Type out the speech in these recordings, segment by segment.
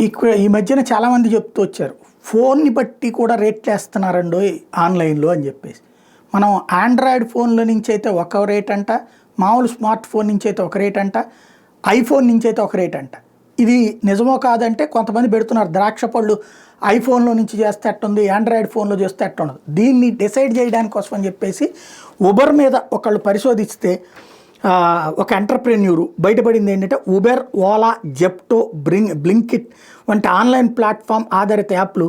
ఇక్కడ ఈ మధ్యన చాలామంది చెప్తూ వచ్చారు, ఫోన్ని బట్టి కూడా రేట్లు వేస్తున్నారండోయ్ ఆన్లైన్లో అని చెప్పేసి. మనం ఆండ్రాయిడ్ ఫోన్ల నుంచి అయితే ఒక రేట్ అంట, మామూలు స్మార్ట్ ఫోన్ నుంచి అయితే ఒక రేట్ అంట, ఐఫోన్ నుంచి అయితే ఒక రేట్ అంట. ఇది నిజమో కాదంటే కొంతమంది పెడుతున్నారు, ద్రాక్ష పళ్ళు ఐఫోన్లో నుంచి చేస్తే ఎట్టుంది, ఆండ్రాయిడ్ ఫోన్లో చేస్తే ఎట్టుండదు. దీన్ని డిసైడ్ చేయడానికి కోసం అని చెప్పేసి ఉబర్ మీద ఒకళ్ళు పరిశోధిస్తే ఒక ఎంటర్ప్రెన్యూరు బయటపడింది ఏంటంటే, ఉబెర్, ఓలా, జెప్టో, బ్లింకిట్ వంటి ఆన్లైన్ ప్లాట్ఫామ్ ఆధారిత యాప్లు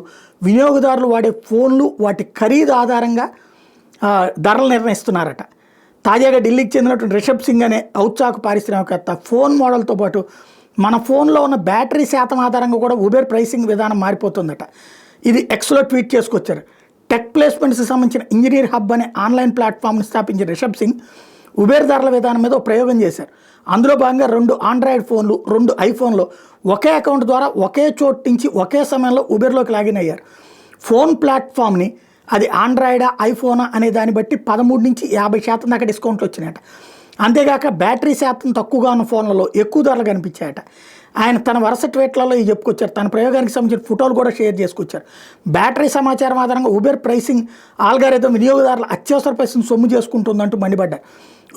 వినియోగదారులు వాడే ఫోన్లు వాటి ఖరీదు ఆధారంగా ధరలు నిర్ణయిస్తున్నారట. తాజాగా ఢిల్లీకి చెందినటువంటి రిషబ్ సింగ్ అనే ఔత్సాహక పారిశ్రామికవేత్త ఫోన్ మోడల్తో పాటు మన ఫోన్లో ఉన్న బ్యాటరీ శాతం ఆధారంగా కూడా ఉబెర్ ప్రైసింగ్ విధానం మారిపోతుందట. ఇది ఎక్స్లో ట్వీట్ చేసుకొచ్చారు. టెక్ ప్లేస్మెంట్స్కి సంబంధించిన ఇంజనీర్ హబ్ అనే ఆన్లైన్ ప్లాట్ఫామ్ని స్థాపించిన రిషబ్ సింగ్ ఉబెర్ ధరల విధానం మీద ఒక ప్రయోగం చేశారు. అందులో భాగంగా 2 ఆండ్రాయిడ్ ఫోన్లు, 2 ఐఫోన్లు ఒకే అకౌంట్ ద్వారా ఒకే చోటు నుంచి ఒకే సమయంలో ఉబెర్లోకి లాగిన్ అయ్యారు. ఫోన్ ప్లాట్ఫామ్ని అది ఆండ్రాయిడా ఐఫోనా అనే దాన్ని బట్టి 13 నుంచి 50% దాకా డిస్కౌంట్లు వచ్చినాయట. అంతేగాక బ్యాటరీ శాతం తక్కువగా ఉన్న ఫోన్లలో ఎక్కువ ధరలు కనిపించాయట. ఆయన తన వరుస ట్వీట్లలో ఇది చెప్పుకొచ్చారు. తన ప్రయోగానికి సంబంధించిన ఫోటోలు కూడా షేర్ చేసుకొచ్చారు. బ్యాటరీ సమాచారం ఆధారంగా ఉబెర్ ప్రైసింగ్ ఆల్గారిథం వినియోగదారుల అత్యవసర పరిస్థితిని సొమ్ము చేసుకుంటుందంటూ మండిపడ్డారు.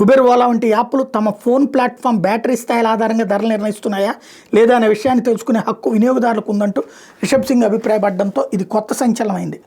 ఉబెర్, ఓలా వంటి యాప్లు తమ ఫోన్ ప్లాట్ఫామ్ బ్యాటరీ స్థాయిల ఆధారంగా ధరలు నిర్ణయిస్తున్నాయా లేదా అనే విషయాన్ని తెలుసుకునే హక్కు వినియోగదారులకు ఉందంటూ రిషబ్ సింగ్ అభిప్రాయపడడంతో ఇది కొత్త సంచలనమైంది.